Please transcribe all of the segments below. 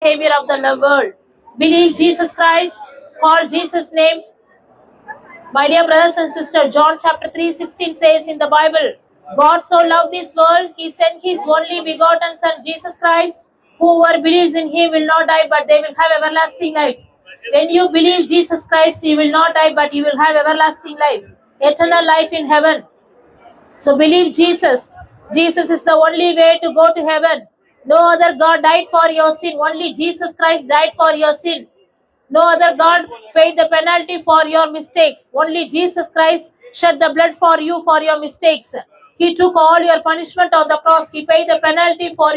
Savior of the world. Believe Jesus Christ, call Jesus' name. My dear brothers and sisters, John chapter 3:16 says in the Bible, God so loved this world, He sent His only begotten Son, Jesus Christ. Whoever believes in Him will not die, but they will have everlasting life. When you believe Jesus Christ, you will not die, but you will have everlasting life, eternal life in heaven. So believe Jesus. Jesus is the only way to go to heaven. No other God died for your sin. Only Jesus Christ died for your sin. No other God paid the penalty for your mistakes. Only Jesus Christ shed the blood for you for your mistakes. He took all your punishment on the cross. He paid the penalty for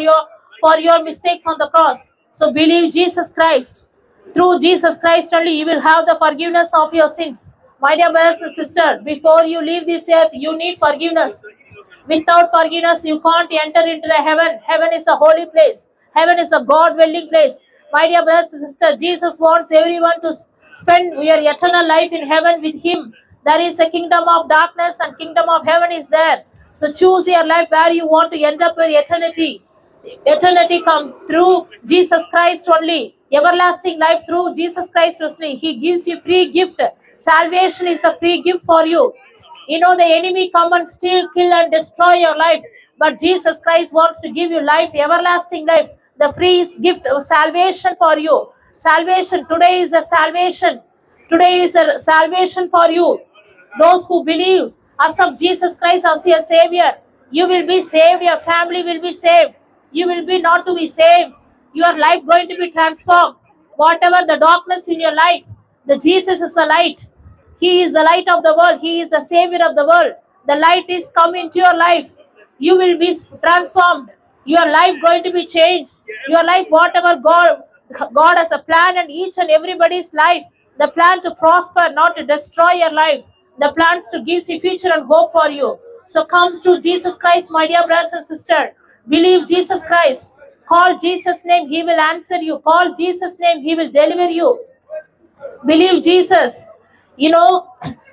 your mistakes on the cross. So believe Jesus Christ. Through Jesus Christ only you will have the forgiveness of your sins. My dear brothers and sisters, before you leave this earth, you need forgiveness. Without forgiveness, you can't enter into the heaven. Heaven is a holy place. Heaven is a God dwelling place. My dear brothers and sisters, Jesus wants everyone to spend your eternal life in heaven with Him. There is a kingdom of darkness and kingdom of heaven is there. So choose your life where you want to end up with eternity. Eternity come through Jesus Christ only. Everlasting life through Jesus Christ only. He gives you free gift. Salvation is a free gift for you. You know the enemy come and steal, kill and destroy your life. But Jesus Christ wants to give you life, everlasting life. The free gift of salvation for you. Salvation. Today is the salvation. Today is the salvation for you. Those who believe, accept Jesus Christ as your Savior, you will be saved, your family will be saved. You will be not to be saved. Your life going to be transformed. Whatever the darkness in your life, the Jesus is the light. He is the light of the world. He is the Savior of the world. The light is come into your life. You will be transformed. Your life going to be changed. Your life, whatever God has a plan in each and everybody's life. The plan to prosper, not to destroy your life. The plans to give you future and hope for you. So comes to Jesus Christ, my dear brothers and sisters. Believe Jesus Christ. Call Jesus' name, He will answer you. Call Jesus' name, He will deliver you. Believe Jesus. You know,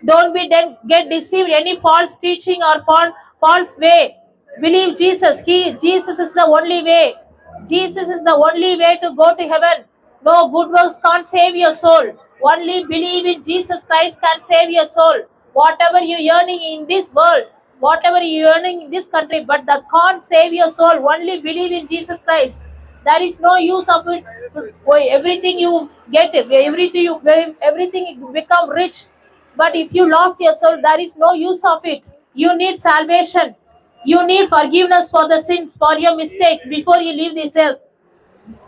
don't be then get deceived any false teaching or false way. Believe Jesus. Jesus is the only way. Jesus is the only way to go to heaven. No good works can't save your soul. Only believe in Jesus Christ can save your soul. Whatever you earning in this world, whatever you earning in this country, but that can't save your soul. Only believe in Jesus Christ. There is no use of it. Everything you get, everything you become rich. But if you lost your soul, there is no use of it. You need salvation. You need forgiveness for the sins, for your mistakes before you leave this earth.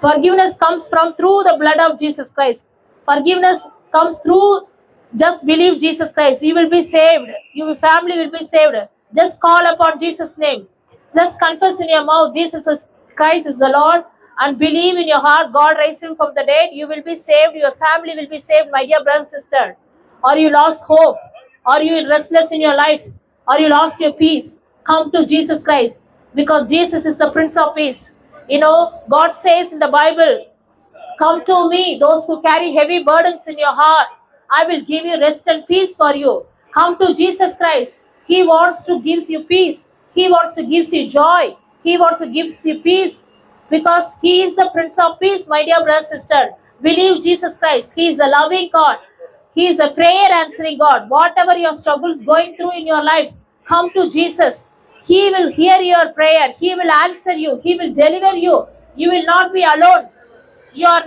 Forgiveness comes from through the blood of Jesus Christ. Forgiveness comes through just believe Jesus Christ. You will be saved. Your family will be saved. Just call upon Jesus' name. Just confess in your mouth Jesus Christ is the Lord and believe in your heart God raised Him from the dead. You will be saved. Your family will be saved, my dear brother and sister. Or you lost hope, or you are restless in your life, or you lost your peace. Come to Jesus Christ because Jesus is the Prince of Peace. You know, God says in the Bible, come to me, those who carry heavy burdens in your heart. I will give you rest and peace for you. Come to Jesus Christ. He wants to give you peace. He wants to give you joy. He wants to give you peace because He is the Prince of Peace, my dear brother and sister. Believe Jesus Christ. He is a loving God. He is a prayer answering God. Whatever your struggles going through in your life, come to Jesus. He will hear your prayer. He will answer you. He will deliver you. You will not be alone. You are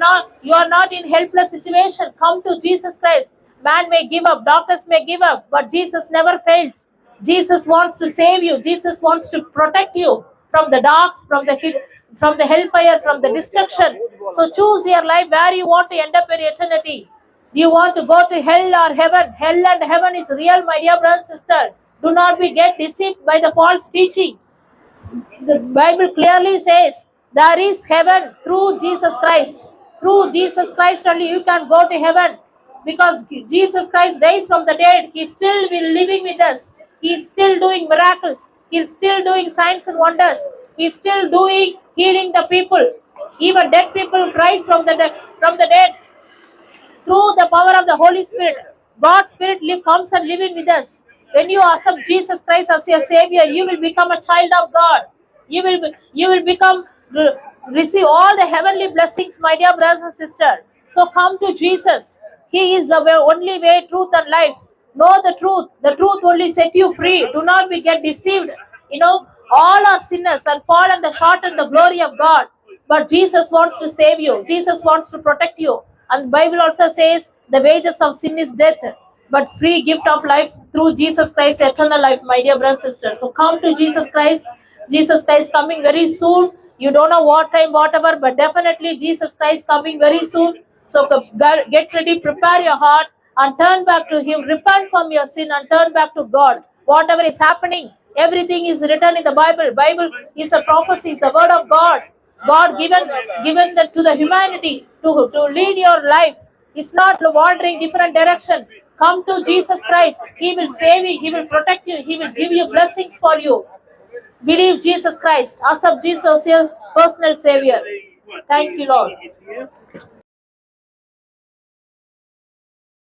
not in helpless situation. Come to Jesus Christ. Man may give up, doctors may give up, but Jesus never fails. Jesus wants to save you. Jesus wants to protect you from the darks, from the hellfire, from the destruction. So choose your life where you want to end up in eternity. Do you want to go to hell or heaven? Hell and heaven is real, my dear brother and sister. Do not be get deceived by the false teaching. The Bible clearly says there is heaven through Jesus Christ. Through Jesus Christ only you can go to heaven because Jesus Christ raised from the dead. He still will living with us. He is still doing miracles. He is still doing signs and wonders. He is still doing healing the people. Even dead people rise from the dead through the power of the Holy Spirit. God's Spirit comes and living with us. When you accept Jesus Christ as your Savior, you will become a child of God. You will become receive all the heavenly blessings, my dear brothers and sisters. So come to Jesus. He is the only way, truth, and life. Know the truth. The truth only set you free. Do not be get deceived. You know, all are sinners and fallen the short in the glory of God. But Jesus wants to save you. Jesus wants to protect you. And Bible also says the wages of sin is death, but free gift of life through Jesus Christ, eternal life, my dear brothers and sisters. So come to Jesus Christ. Jesus Christ coming very soon. You don't know what time, whatever, but definitely Jesus Christ coming very soon. So get ready, prepare your heart, and turn back to Him. Repent from your sin and turn back to God. Whatever is happening, everything is written in the Bible. Bible is a prophecy, is a word of God. God given that to the humanity to lead your life. It's not wandering different direction. Come to Jesus Christ. He will save you. He will protect you. He will give you blessings for you. Believe Jesus Christ. Accept Jesus as your personal Savior. Thank you, Lord.